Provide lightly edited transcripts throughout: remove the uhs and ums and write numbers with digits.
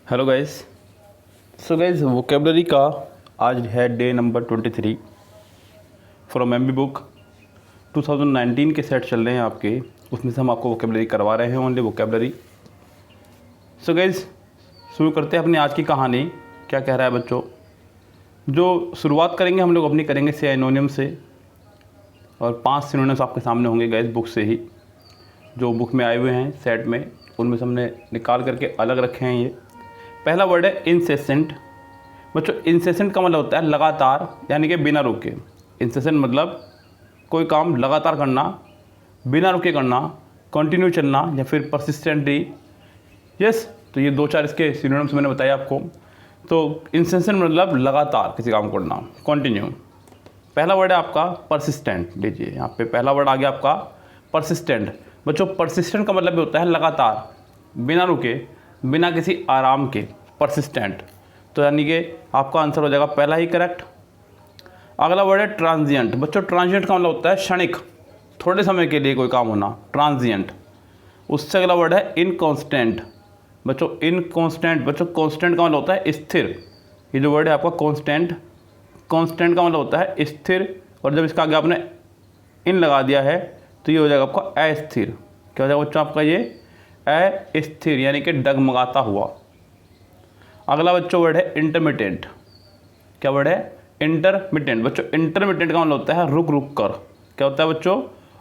Hello guys. So guys vocabulary का आज है day number 23 from MB book. 2019 के सेट चल रहे हैं आपके, उसमें से हम आपको वोकेबलरी करवा रहे हैं, ओनली वोकेबलरी। सो गाइस शुरू करते हैं अपनी आज की कहानी। क्या कह रहा है बच्चों? जो शुरुआत करेंगे हम लोग अपनी करेंगे सिनोनिम से, और 5 सिनोनिम्स आपके सामने होंगे गाइस बुक से ही, जो बुक में आए हुए हैं सेट में, उनमें से हमने निकाल करके अलग रखे हैं। ये पहला वर्ड है इंसेसेंट। बच्चों इंसेसेंट का मतलब होता है लगातार, यानी कि बिना रुके। इंसेसेंट मतलब कोई काम लगातार करना, बिना रुके करना, कंटिन्यू चलना, या फिर परसिस्टेंटली। यस, तो ये 2-4 इसके सिनोनिम्स मैंने बताया आपको। तो इंसेसेंट मतलब लगातार किसी काम को करना, कंटिन्यू। पहला वर्ड है आपका परसिस्टेंट। लीजिए यहाँ पे पहला वर्ड आ गया आपका परसिस्टेंट। बच्चों परसिस्टेंट का मतलब भी होता है लगातार, बिना रुके, बिना किसी आराम के, परसिस्टेंट। तो यानी कि आपका आंसर हो जाएगा पहला ही करेक्ट। अगला वर्ड है ट्रांजिएंट। बच्चों ट्रांजिएंट का मतलब होता है क्षणिक, थोड़े समय के लिए कोई काम होना, ट्रांजिएंट। उससे अगला वर्ड है इनकॉन्स्टेंट। बच्चों इनकॉन्स्टेंट, बच्चों कॉन्स्टेंट का मतलब होता है स्थिर। ये जो वर्ड है आपका कॉन्स्टेंट, कॉन्स्टेंट का मतलब होता है स्थिर, और जब इसका आगे आपने इन लगा दिया है तो ये हो जाएगा आपका अस्थिर। क्या हो जाएगा बच्चों आपका? ये अस्थिर, यानी कि डगमगाता हुआ। अगला बच्चों वर्ड है इंटरमिटेंट। क्या वर्ड है? इंटरमिटेंट। बच्चों इंटरमिटेंट का मतलब होता है रुक रुक कर। क्या होता है बच्चों?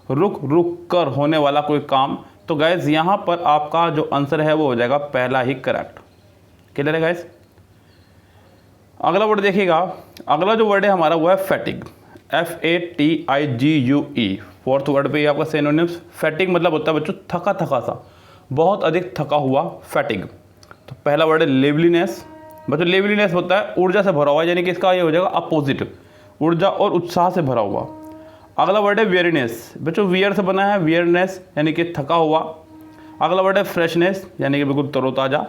रुक रुक कर होने वाला कोई काम। तो गाइज यहाँ पर आपका जो आंसर है वो हो जाएगा पहला ही करेक्ट। क्लियर है गाइज? अगला वर्ड देखिएगा। अगला जो वर्ड है हमारा वो है फैटिग। FATIGUE। फोर्थ वर्ड पे आपका सिनोनिम्स। फैटिग मतलब होता है बच्चों थका थका सा, बहुत अधिक थका हुआ, फैटिग। तो पहला वर्ड है लिवलीनेस। बच्चों लिवलीनेस होता है ऊर्जा से भरा हुआ, यानी कि इसका ये हो जाएगा अपोजिट, ऊर्जा और उत्साह से भरा हुआ। अगला वर्ड है वियरनेस। बच्चों वियर से बना है वियरनेस, यानी कि थका हुआ। अगला वर्ड है फ्रेशनेस, यानी कि बिल्कुल तरोताज़ा।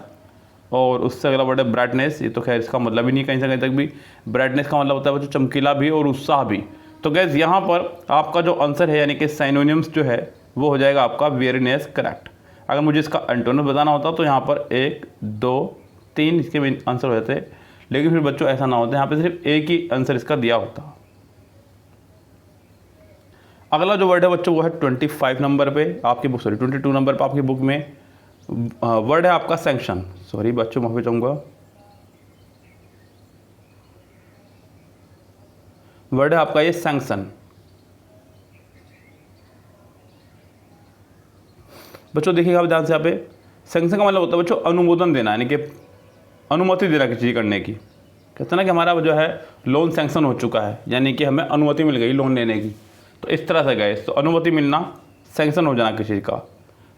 और उससे अगला वर्ड है ब्राइटनेस। ये तो खैर इसका मतलब ही नहीं कहीं से कहीं तक भी। ब्राइटनेस का मतलब होता है बच्चों चमकीला भी और उत्साह भी। तो गैस यहाँ पर आपका जो आंसर है, यानी कि सिनोनिम्स जो है वो हो जाएगा आपका वियरनेस करेक्ट। अगर मुझे इसका एंटोनिम बताना होता तो यहाँ पर 1, 2, 3 इसके भी आंसर हो जाते, लेकिन फिर बच्चों ऐसा ना होता, यहाँ पे सिर्फ एक ही आंसर इसका दिया होता। अगला जो वर्ड है बच्चों वो है 25 नंबर पे आपकी बुक, 22 नंबर पे आपकी बुक में वर्ड है आपका सैंक्शन। सॉरी बच्चों माफी चाहूँगा, वर्ड है आपका ये सैंक्शन। बच्चों देखिएगा आप ध्यान से, यहाँ पे सैंक्शन का मतलब होता है बच्चों अनुमोदन देना, यानी कि अनुमति देना किसी चीज़ करने की। कहते हैं ना कि हमारा जो है लोन सैंक्शन हो चुका है, यानी कि हमें अनुमति मिल गई लोन लेने की। तो इस तरह से गए, तो अनुमति मिलना, सैंक्शन हो जाना किसी चीज़ का।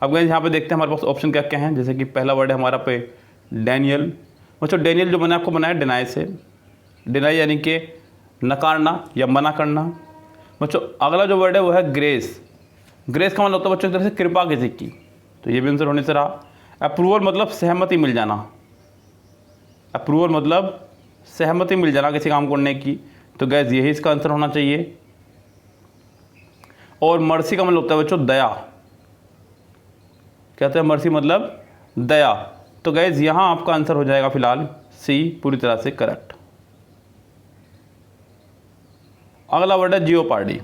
अब गए यहाँ पे देखते हैं हमारे पास ऑप्शन क्या क्या हैं। जैसे कि पहला वर्ड है हमारा पे डैनियल। बच्चों डैनियल जो मैंने आपको बनाया डिनाई से, डिनाई यानी कि नकारना या मना करना। बच्चों अगला जो वर्ड है वो है ग्रेस। ग्रेस का मतलब होता है बच्चों एक तरह से कृपा किसी की, तो ये भी आंसर होने से रहा। अप्रूवल मतलब सहमति मिल जाना। अप्रूवल मतलब सहमति मिल जाना किसी काम करने की, तो गैस यही इसका आंसर होना चाहिए। और मर्सी का मतलब होता है बच्चों दया। क्या होता है मर्सी? मतलब दया। तो गैस यहाँ आपका आंसर हो जाएगा फिलहाल सी, पूरी तरह से करेक्ट। अगला वर्ड है जियोपार्डी।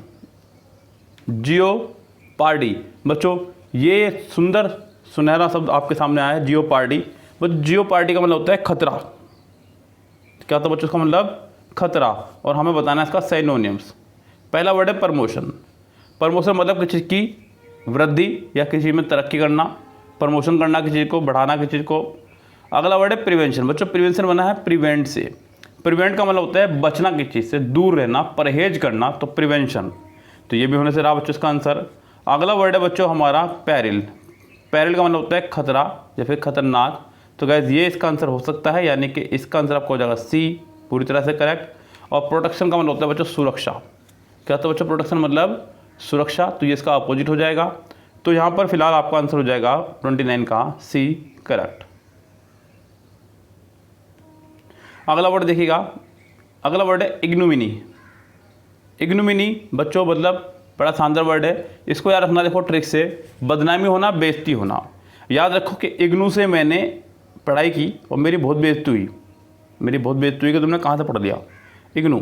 जियोपार्डी बच्चों ये सुंदर सुनहरा शब्द आपके सामने आया है, जियोपार्डी। बस जियोपार्डी का मतलब होता है खतरा। क्या होता है बच्चों इसका मतलब? खतरा। और हमें बताना है इसका सिनोनिम्स। पहला वर्ड है प्रमोशन। प्रमोशन मतलब किसी चीज़ की वृद्धि या किसी में तरक्की करना, प्रमोशन करना किसी चीज़ को, बढ़ाना किसी चीज़ को। अगला वर्ड है प्रिवेंशन। बच्चों प्रिवेंशन बना है प्रिवेंट से। प्रिवेंट का मतलब होता है बचना किसी चीज़ से, दूर रहना, परहेज करना, तो प्रिवेंशन। तो ये भी होने से रहा बच्चों इसका आंसर। अगला वर्ड है बच्चों हमारा पैरिल। पैरिल का मतलब होता है खतरा या फिर खतरनाक। तो गैस ये इसका आंसर हो सकता है, यानी कि इसका आंसर आपको हो जाएगा सी, पूरी तरह से करेक्ट। और प्रोटेक्शन का मतलब होता है बच्चों सुरक्षा। क्या होता है बच्चों प्रोटेक्शन मतलब? सुरक्षा। तो ये इसका अपोजिट हो जाएगा। तो यहाँ पर फिलहाल आपका आंसर हो जाएगा 29 का सी, करेक्ट। अगला वर्ड देखिएगा। अगला वर्ड है इग्नोमिनी। इग्नोमिनी बच्चों मतलब बड़ा शानदार वर्ड है, इसको याद रखना। देखो ट्रिक से, बदनामी होना, बेइज्जती होना। याद रखो कि इग्नू से मैंने पढ़ाई की और मेरी बहुत बेइज्जती हुई कि तुमने कहाँ से पढ़ लिया। इग्नू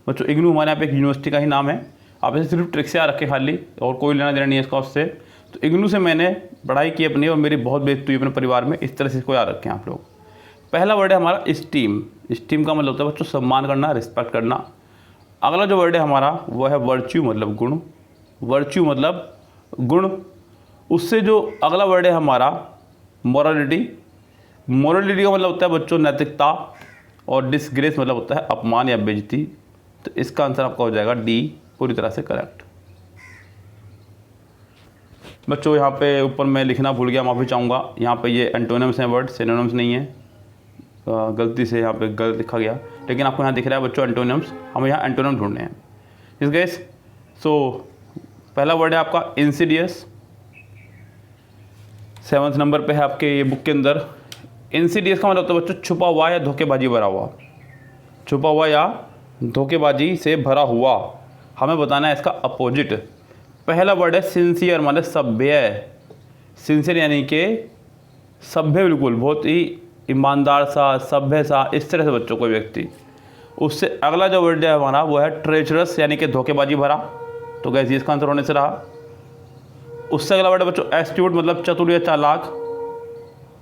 बच्चों, इग्नू हमारे यहाँ पे एक यूनिवर्सिटी का ही नाम है। आप इसे सिर्फ ट्रिक से याद रखें खाली, और कोई लेना देना नहीं है इसका उससे। तो इग्नू से मैंने पढ़ाई की अपनी और मेरी बहुत बेइज्जती हुई अपने परिवार में। इस तरह से इसको याद रखें आप लोग। पहला वर्ड है हमारा स्टीम। स्टीम का मतलब होता है बच्चों सम्मान करना, रिस्पेक्ट करना। अगला जो वर्ड है हमारा वो है वर्च्यू, मतलब गुण। वर्च्यू मतलब गुण। उससे जो अगला वर्ड है हमारा मोरालिटी। मोरालिटी का मतलब होता है बच्चों नैतिकता, और डिसग्रेस मतलब होता है अपमान या बेइज्जती। तो इसका आंसर आपका हो जाएगा डी, पूरी तरह से करेक्ट। बच्चों यहाँ पे ऊपर मैं लिखना भूल गया, माफ़ी चाहूँगा। यहाँ पे ये एंटोनिम्स हैं वर्ड, सिनोनिम्स नहीं है। गलती से यहाँ पे गलत लिखा गया, लेकिन आपको यहाँ दिख रहा है बच्चों एंटोनिम्स। हमें यहाँ एंटोनिम ढूंढने हैं इस गैस। सो पहला वर्ड है आपका इंसीडियस। 7 नंबर पे है आपके ये बुक के अंदर। इंसीडियस का मतलब होता है बच्चों छुपा हुआ या धोखेबाजी भरा हुआ। छुपा हुआ या धोखेबाजी से भरा हुआ। हमें बताना है इसका अपोजिट। पहला वर्ड है सिंसियर, मतलब सभ्य। सिंसियर यानी कि सभ्य, बिल्कुल बहुत ही ईमानदार सा, सभ्य सा, इस तरह से बच्चों कोई व्यक्ति। उससे अगला जो वर्ड है हमारा वो है ट्रेचरस, यानी कि धोखेबाजी भरा। तो गैस ये इसका आंसर होने से रहा। उससे अगला वर्ड है बच्चों एस्ट्यूट, मतलब चतुर या चालाक।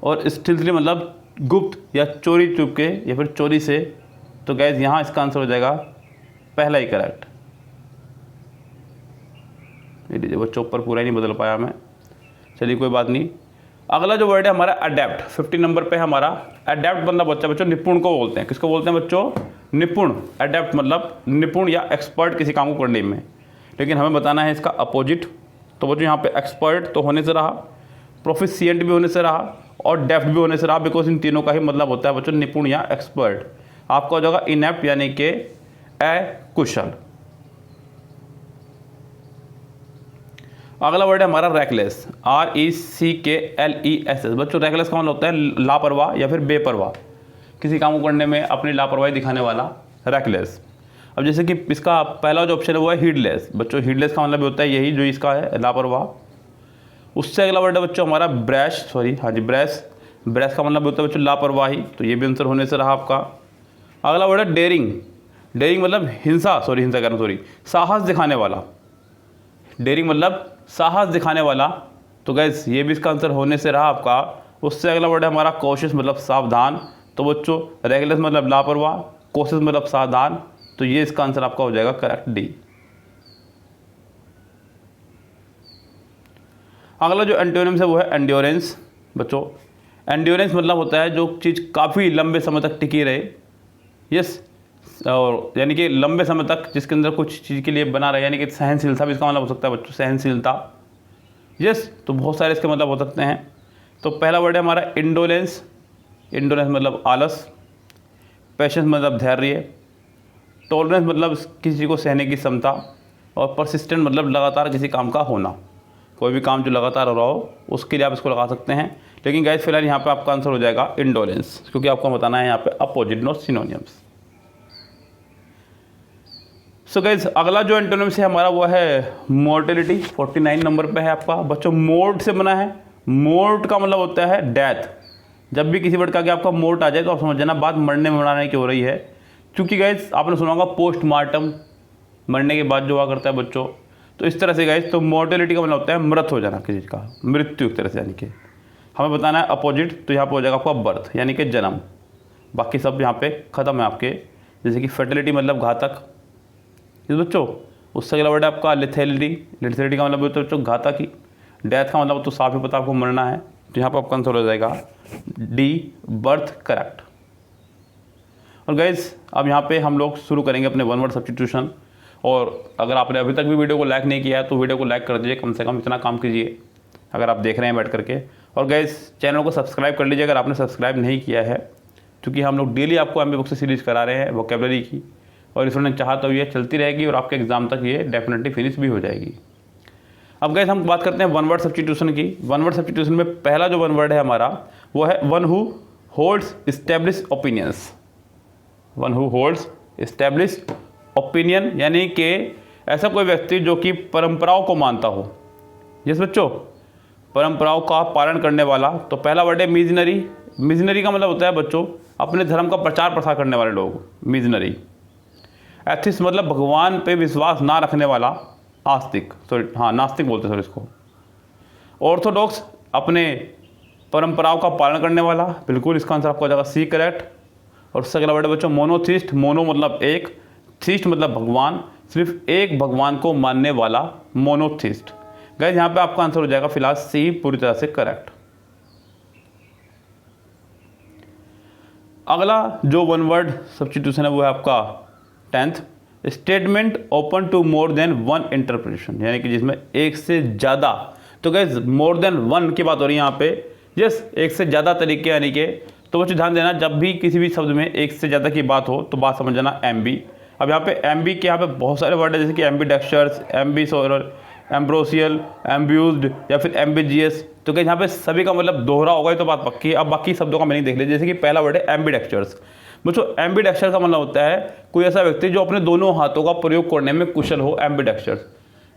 और स्टिल्थली मतलब गुप्त या चोरी चुपके या फिर चोरी से। तो गैस यहाँ इसका आंसर हो जाएगा पहला ही करेक्ट। लीजिए बच्चों ऊपर पूरा ही नहीं बदल पाया मैं, चलिए कोई बात नहीं। अगला जो वर्ड है हमारा अडेप्ट, 50 नंबर पे है हमारा। अडेप्ट मतलब बच्चों निपुण को बोलते हैं। किसको बोलते हैं बच्चों? निपुण। अडेप्ट मतलब निपुण या एक्सपर्ट किसी काम को करने में। लेकिन हमें बताना है इसका अपोजिट। तो बच्चों यहाँ पे एक्सपर्ट तो होने से रहा, प्रोफिशिएंट भी होने से रहा, और डेफ्ट भी होने से रहा, बिकॉज इन तीनों का ही मतलब होता है बच्चों निपुण या एक्सपर्ट। आपका हो जाएगा इनेप्ट, यानी कि अकुशल। अगला वर्ड है हमारा रैकलेस, RECKLESS। बच्चों रैकलेस का मतलब होता है लापरवाह या फिर बेपरवाह, किसी काम को करने में अपनी लापरवाही दिखाने वाला, रैकलेस। अब जैसे कि इसका पहला जो ऑप्शन है वो है हीडलेस। बच्चों हीडलेस का मतलब होता है यही जो इसका है, लापरवाह। उससे अगला वर्ड है बच्चों हमारा ब्रैश, ब्रैश। ब्रैश का मतलब होता है बच्चों लापरवाही। तो ये भी आंसर होने से रहा आपका। अगला वर्ड है डेयरिंग। डेयरिंग मतलब साहस दिखाने वाला। डेयरिंग मतलब साहस दिखाने वाला। तो गैस ये भी इसका आंसर होने से रहा आपका। उससे अगला वर्ड है हमारा कॉशियस, मतलब सावधान। तो बच्चों रेगुलस मतलब लापरवाह, कॉशियस मतलब सावधान। तो ये इसका आंसर आपका हो जाएगा करेक्ट, डी। अगला जो एंटोनिम्स है वो है एंड्योरेंस। बच्चों एंड्योरेंस मतलब होता है जो चीज़ काफ़ी लंबे समय तक टिकी रहे। यस, और यानी कि लंबे समय तक जिसके अंदर कुछ चीज़ के लिए बना रहे, यानी कि सहनशीलता भी इसका मतलब हो सकता है बच्चों, सहनशीलता। यस, तो बहुत सारे इसके मतलब हो सकते हैं। तो पहला वर्ड है हमारा इंडोलेंस। इंडोलेंस मतलब आलस। पेशेंस मतलब धैर्य। टॉलरेंस मतलब किसी को सहने की क्षमता। और परसिस्टेंट मतलब लगातार किसी काम का होना। कोई भी काम जो लगातार हो रहा हो उसके लिए आप इसको लगा सकते हैं। लेकिन गाइस फिलहाल यहाँ पे आपका आंसर हो जाएगा इंडोलेंस, क्योंकि आपको बताना है यहाँ पे opposite, not synonyms. So guys अगला जो एंटोनिम्स है हमारा वो है मोर्टेलिटी। 49 नंबर पे है आपका। बच्चों मोर्ट से बना है। मोर्ट का मतलब होता है डेथ। जब भी किसी वर्ड का आगे आपका मोर्ट आ जाए तो आप समझ जाना बात मरने मराने की हो रही है। क्योंकि गाइज आपने सुना होगा पोस्टमार्टम, मरने के बाद जो हुआ करता है बच्चों। तो इस तरह से गाइज तो मोर्टेलिटी का मतलब होता है मृत हो जाना, किसी का मृत्यु एक तरह से, यानी कि हमें बताना है अपोजिट। तो यहाँ पर हो जाएगा आपका बर्थ, यानी कि जन्म। बाकी सब यहाँ पे ख़त्म है आपके। जैसे कि फर्टिलिटी मतलब घातक इस बच्चों। उससे अगला वर्ड है आपका लिथेलिटी। लिथेलिटी का मतलब होता है बच्चों घातक की। डेथ का मतलब तो साफ ही पता आपको मरना है। तो यहाँ पर आपका आंसर हो जाएगा डी, बर्थ, करेक्ट। और गाइज अब यहाँ पे हम लोग शुरू करेंगे अपने वन वर्ड सब्स्टिट्यूशन। और अगर आपने अभी तक भी वीडियो को लाइक नहीं किया है तो वीडियो को लाइक कर दीजिए, कम से कम इतना काम कीजिए अगर आप देख रहे हैं बैठ करके। और गाइज चैनल को सब्सक्राइब कर लीजिए अगर आपने सब्सक्राइब नहीं किया है, क्योंकि हम लोग डेली आपको एमबी बुक से सीरीज़ करा रहे हैं वोकैबुलरी की। और इसमें चाहा तो ये चलती रहेगी और आपके एग्जाम तक ये डेफिनेटली फिनिश भी हो जाएगी। अब गाइस हम बात करते हैं वन वर्ड सब्स्टिट्यूशन की। वन वर्ड सब्स्टिट्यूशन में पहला जो वन वर्ड है हमारा वो है one who holds established opinions. One who holds established opinion, यानी कि ऐसा कोई व्यक्ति जो कि परंपराओं को मानता हो। यस बच्चों, परंपराओं का पालन करने वाला। तो पहला वर्ड है मिशनरी, मिशनरी का मतलब होता है बच्चों अपने धर्म का प्रचार प्रसार करने वाले लोग, मिशनरी। एथिस्ट मतलब भगवान पे विश्वास ना रखने वाला, आस्तिक, सॉरी हाँ नास्तिक बोलते हैं सर इसको। ऑर्थोडॉक्स अपने परंपराओं का पालन करने वाला, बिल्कुल इसका आंसर आपको हो जाएगा सी करेक्ट। और उससे अगला वर्ड है बच्चों मोनोथिस्ट, मोनो मतलब एक, थीस्ट मतलब भगवान, सिर्फ एक भगवान को मानने वाला, मोनोथिस्ट। गाइस यहाँ पे आपका आंसर हो जाएगा फिलहाल सी पूरी तरह से करेक्ट। अगला जो वन वर्ड सब्स्टिट्यूशन है वो है आपका 10th, statement open to more than one interpretation, यानी कि जिसमें एक से ज़्यादा। तो गाइस मोर देन वन की बात हो रही है यहाँ पे, यस एक से ज़्यादा तरीके यानी कि। तो बच्चों ध्यान देना जब भी किसी भी शब्द में एक से ज़्यादा की बात हो तो बात समझ जाना एम्बी। अब यहाँ पे एम्बी के यहाँ पे बहुत सारे वर्ड है, जैसे कि एम्बीडेक्स्टर्स, एम्बीसोरल, एम्ब्रोसियल, एम्ब्यूज्ड या फिर एम्बिजियस। तो क्या यहाँ पे सभी का मतलब दोहरा होगा, तो बात पक्की है। अब बाकी शब्दों का मीनिंग देख लीजिए, जैसे कि पहला वर्ड है एम्बीडेक्स्टर्स। बच्चों एम्बीडेक्स्टर का मतलब होता है कोई ऐसा व्यक्ति जो अपने दोनों हाथों का प्रयोग करने में कुशल हो, एम्बीडेक्स्टर्स।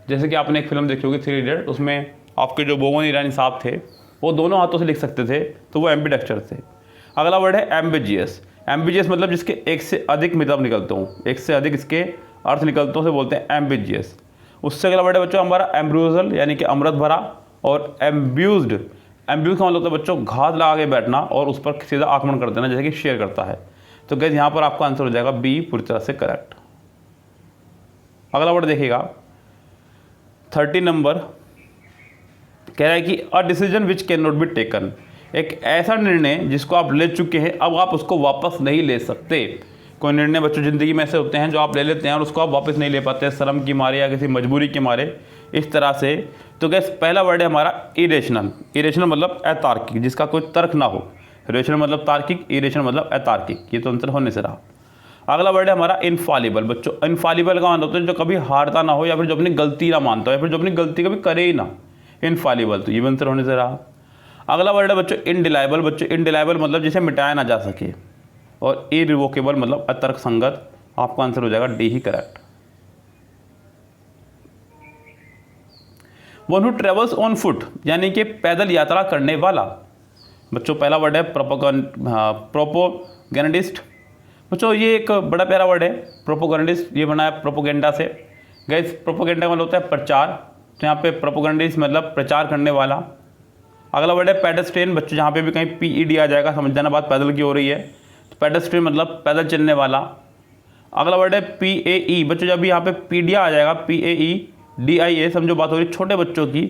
जैसे कि आपने एक फिल्म देखी होगी 3 इडियट, उसमें आपके जो बोगन ईरानी साहब थे वो दोनों हाथों से लिख सकते थे, तो वो एम्बीडेक्स्टर्स थे। अगला वर्ड है एम्बिजियस। एम्बिजियस मतलब जिसके एक से अधिक मतलब निकलते हों, एक से अधिक इसके अर्थ निकलते हों, से बोलते हैं एम्बिजियस। उससे अगला वर्ड है बच्चों हमारा एम्ब्रूजल, यानी कि अमृत भरा। और एम्ब्यूज्ड, एम्ब्यूज का मतलब होता है बच्चों घात लगा के बैठना और उस पर सीधा आक्रमण कर देना, जैसे कि शेयर करता है। तो गाइस यहाँ पर आपका आंसर हो जाएगा बी पूरी तरह से करेक्ट। अगला वर्ड देखिएगा 30 नंबर, कह रहा है कि a decision which can not be taken, एक ऐसा निर्णय जिसको आप ले चुके हैं अब आप उसको वापस नहीं ले सकते। कोई निर्णय बच्चों ज़िंदगी में ऐसे होते हैं जो आप ले लेते हैं और उसको आप वापस नहीं ले पाते, शर्म की मारे या किसी मजबूरी के मारे, इस तरह से। तो गैस पहला वर्ड है हमारा इरेशनल। इरेशनल मतलब अतार्किक, जिसका कोई तर्क ना हो। रेशनल मतलब तार्किक, इरेशनल मतलब अतार्किक, ये तो आंसर होने से रहा। अगला वर्ड है हमारा इनफॉलिबल। बच्चों इनफॉलिबल का मतलब होता है जो कभी हारता ना हो, या फिर जो अपनी गलती ना मानता हो, या फिर जो अपनी गलती कभी करे ही ना, इनफॉलिबल, तो ये भी आंसर होने से रहा। अगला वर्ड है बच्चों इनडिलाइबल। बच्चों इनडिलाइबल मतलब जिसे मिटाया ना जा सके। और इरिवोकेबल मतलब अतर्क संगत। आपका आंसर हो जाएगा D he correct. One who travels on foot, यानी कि पैदल यात्रा करने वाला। बच्चों पहला वर्ड है प्रोपोगेंडिस्ट। बच्चों ये एक बड़ा प्यारा वर्ड है प्रोपोगेंडिस्ट, ये बना है प्रोपोगेंडा से। गाइस प्रोपोगेंडा मतलब होता है प्रचार, तो यहाँ पे प्रोपोगेंडिस्ट मतलब प्रचार करने वाला। अगला वर्ड है पेडेस्ट्रियन। बच्चों जहाँ पे भी कहीं PED आ जाएगा समझ जाना बात पैदल की हो रही है, तो पेडेस्ट्रियन मतलब पैदल चलने वाला। अगला वर्ड है PAE। बच्चों जब भी यहाँ पे पीडिया आ जाएगा, PAEDIA, समझो बात हो रही छोटे बच्चों की,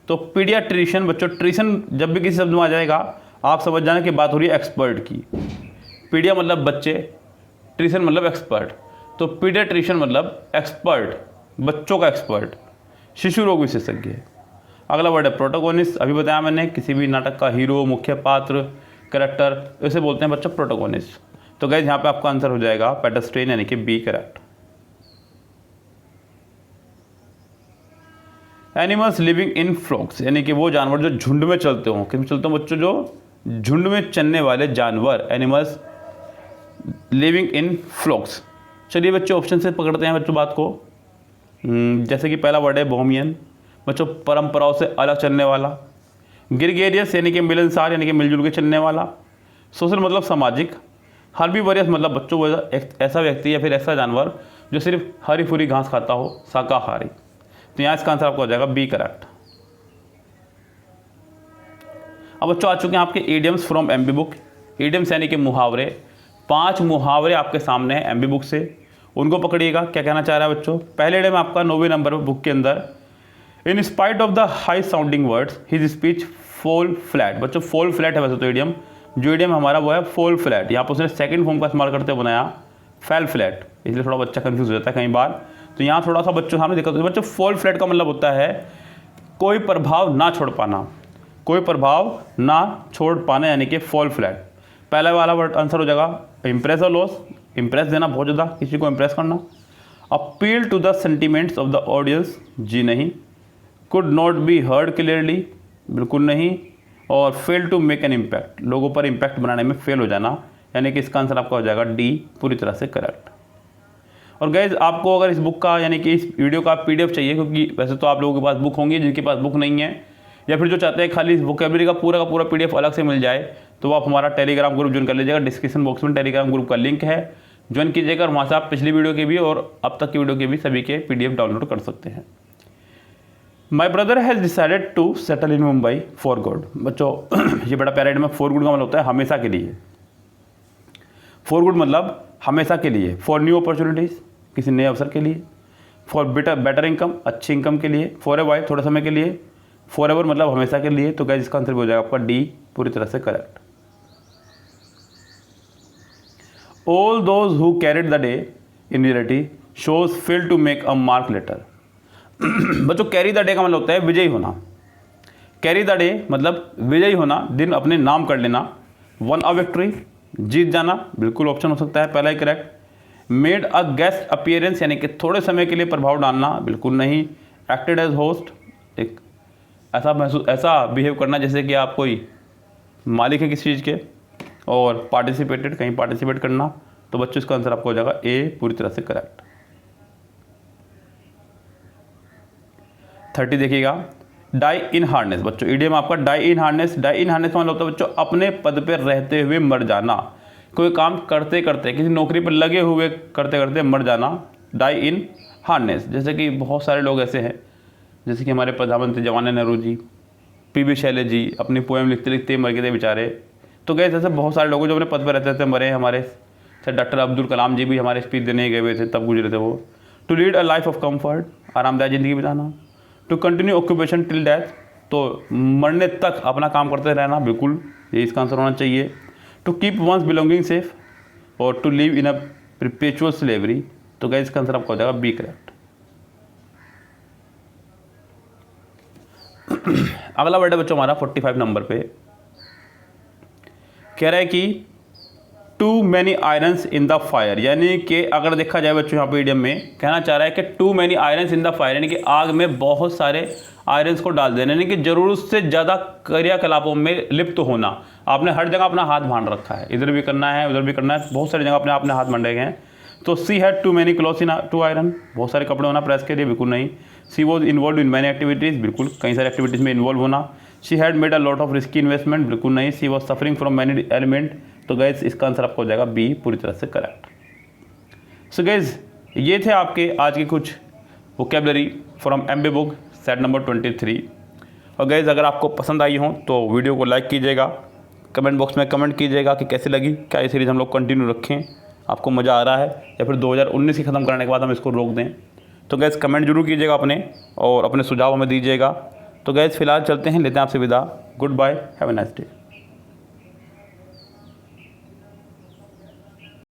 तो पीडियाट्रिशियन। बच्चों ट्रिशन जब भी किसी शब्द में आ जाएगा आप समझ जाना कि बात हो रही है एक्सपर्ट की। पीडिया मतलब बच्चे, ट्रिशन मतलब एक्सपर्ट, तो पीडियाट्रिशियन मतलब एक्सपर्ट, बच्चों का एक्सपर्ट, शिशु रोग विशेषज्ञ। अगला वर्ड है प्रोटोगोनिस्ट। अभी बताया मैंने किसी भी नाटक का हीरो, मुख्य पात्र, कैरेक्टर, इसे बोलते हैं बच्चों प्रोटोगोनिस्ट। तो गाइस यहाँ पे आपका आंसर हो जाएगा पेडेस्ट्रियन, यानी कि B correct. Animals living in flocks, यानी कि वो जानवर जो झुंड में चलते हों। किस में चलते हों बच्चों? जो झुंड में चलने वाले जानवर, एनिमल्स लिविंग इन फ्लॉक्स। चलिए बच्चों ऑप्शन से पकड़ते हैं बच्चों बात को। जैसे कि पहला वर्ड है बोहेमियन। बच्चों परंपराओं से अलग चलने वाला। ग्रेगेरियस यानी कि मिलनसार, यानी कि मिलजुल के चलने वाला। सोशल मतलब सामाजिक। हर्बीवोरस मतलब बच्चों वो ऐसा व्यक्ति या फिर ऐसा जानवर जो सिर्फ हरी फूरी घास खाता हो, शाकाहारी। तो यहाँ इसका आंसर आपको हो जाएगा बी करेक्ट। अब बच्चों आ चुके हैं आपके idioms from MB book. Idioms यानी कि मुहावरे। 5 मुहावरे आपके सामने हैं एमबी बुक से, उनको पकड़िएगा। क्या कहना चाह रहा है बच्चों? पहले इडियम आपका 9वें नंबर बुक के अंदर, in spite of the high sounding words his speech fall flat. बच्चों फॉल फ्लैट है वैसे तो इडियम, जो इडियम हमारा वो है फॉल फ्लैट। यहाँ पर उसने सेकंड फॉर्म का इस्तेमाल करते हुए बनाया फेल फ्लैट, इसलिए थोड़ा बच्चा कंफ्यूज हो जाता है कई बार। तो यहाँ थोड़ा सा बच्चों सामने दिक्कत होती है। बच्चों फॉल फ्लैट का मतलब होता है कोई प्रभाव ना छोड़ पाना, कोई प्रभाव ना छोड़ पाना, यानी कि फॉल फ्लैट। पहला वाला वर्ड आंसर हो जाएगा इम्प्रेस और लॉस। इम्प्रेस देना, बहुत ज़्यादा किसी को इम्प्रेस करना। Appeal to the sentiments of the audience, जी नहीं। Could not be heard clearly, बिल्कुल नहीं। और fail to make an impact, लोगों पर इम्पैक्ट बनाने में फेल हो जाना, यानी कि इसका आंसर आपका हो जाएगा डी पूरी तरह से करेक्ट। और गाइज आपको अगर इस बुक का यानी कि इस वीडियो का PDF चाहिए, क्योंकि वैसे तो आप लोगों के पास बुक होंगी, जिनके पास बुक नहीं है या फिर जो चाहते हैं खाली इस वोकैबुलरी का पूरा PDF अलग से मिल जाए, तो आप हमारा टेलीग्राम ग्रुप ज्वाइन कर लीजिएगा। डिस्क्रिप्शन बॉक्स में टेलीग्राम ग्रुप का लिंक है, ज्वाइन कीजिएगा और वहाँ से आप पिछली वीडियो के भी और अब तक की वीडियो के भी सभी के PDF डाउनलोड कर सकते हैं। My brother has decided to settle in Mumbai for good. बच्चों ये बड़ा प्यारा में फॉर गुड का मतलब होता है हमेशा के लिए। फॉर गुड मतलब हमेशा के लिए, फॉर न्यू अपॉर्चुनिटीज़ किसी नए अवसर के लिए, फॉर बेटर इनकम अच्छी इनकम के लिए, फॉर ए वाइल थोड़े समय के लिए, फॉर एवर मतलब हमेशा के लिए। तो गाइस इसका आंसर भी हो जाएगा आपका डी पूरी तरह से correct. All those who carried the day in reality shows fail to make a mark later. बच्चों कैरी द डे का मतलब होता है विजयी होना। कैरी द डे मतलब विजयी होना, दिन अपने नाम कर लेना। वन अ विक्ट्री जीत जाना, बिल्कुल ऑप्शन हो सकता है पहला ही correct. Made a guest appearance यानी कि थोड़े समय के लिए प्रभाव डालना, बिल्कुल नहीं। एक्टेड एज होस्ट, एक ऐसा बिहेव करना जैसे कि आप कोई मालिक है किसी चीज़ के। और पार्टिसिपेटेड, कहीं पार्टिसिपेट करना। तो बच्चों इसका आंसर आपको हो जाएगा ए पूरी तरह से करेक्ट। 30 देखिएगा, डाई इन हार्नेस। बच्चों ईडियम आपका डाई इन हार्नेस। डाई इन हार्नेस मतलब होता है बच्चों अपने पद पर रहते हुए मर जाना। कोई काम करते करते, किसी नौकरी पर लगे हुए करते करते मर जाना, डाई इन हार्नेस। जैसे कि बहुत सारे लोग ऐसे हैं, जैसे कि हमारे प्रधानमंत्री जवाहरलाल नेहरू जी, PB शैलेश जी अपनी पोएम लिखते लिखते मर गए थे बेचारे। तो गए जैसे बहुत सारे लोग जो अपने पद पर रहते थे मरे। हमारे डॉक्टर अब्दुल कलाम जी भी हमारे स्पीच देने गए हुए थे, तब गुजरे थे वो। To lead a life of comfort, आरामदायक ज़िंदगी बिताना। To continue occupation till death, तो मरने तक अपना काम करते रहना, बिल्कुल ये इसका आंसर होना चाहिए। To keep one's belonging safe और to live in a perpetual slavery. तो गए इसका आंसर आपका हो जाएगा बी करेक्ट। अगला वर्ड है बच्चों हमारा 45 नंबर पे, कह रहा है कि too many irons in the fire. यानी कि अगर देखा जाए बच्चों यहाँ पे ईडियम में कहना चाह रहा है कि too many irons in the fire, यानी कि आग में बहुत सारे आयरन्स को डाल देना, यानी कि जरूरत से ज़्यादा क्रियाकलापों में लिप्त होना। आपने हर जगह अपना हाथ बांध रखा है, इधर भी करना है उधर भी करना है, बहुत सारी जगह अपने हाथ बांधे गए हैं। तो she had too many clothes in to iron, बहुत सारे कपड़े होना प्रेस के लिए, बिल्कुल नहीं। She was involve in many activities, बिल्कुल कई सारी एक्टिविटीज़ में इन्वॉल्व होना। She had made a lot of risky investment, बिल्कुल नहीं। She was suffering from many element. तो गैस इसका आंसर आपको हो जाएगा बी पूरी तरह से करेक्ट। सो गैस ये थे आपके आज के कुछ vocabulary from MB book set number 23। और गैस अगर आपको पसंद आई हो तो वीडियो को लाइक कीजिएगा, कमेंट बॉक्स में कमेंट कीजिएगा कि कैसी लगी, क्या ये सीरीज़ हम लोग कंटिन्यू रखें, आपको मज़ा आ रहा है, या फिर 2019 की ख़त्म करने के बाद हम इसको रोक दें। तो गैस कमेंट जरूर कीजिएगा अपने, और अपने सुझाव हमें दीजिएगा। तो गैस फिलहाल चलते हैं, लेते हैं आपसे विदा। Good bye, have a nice day.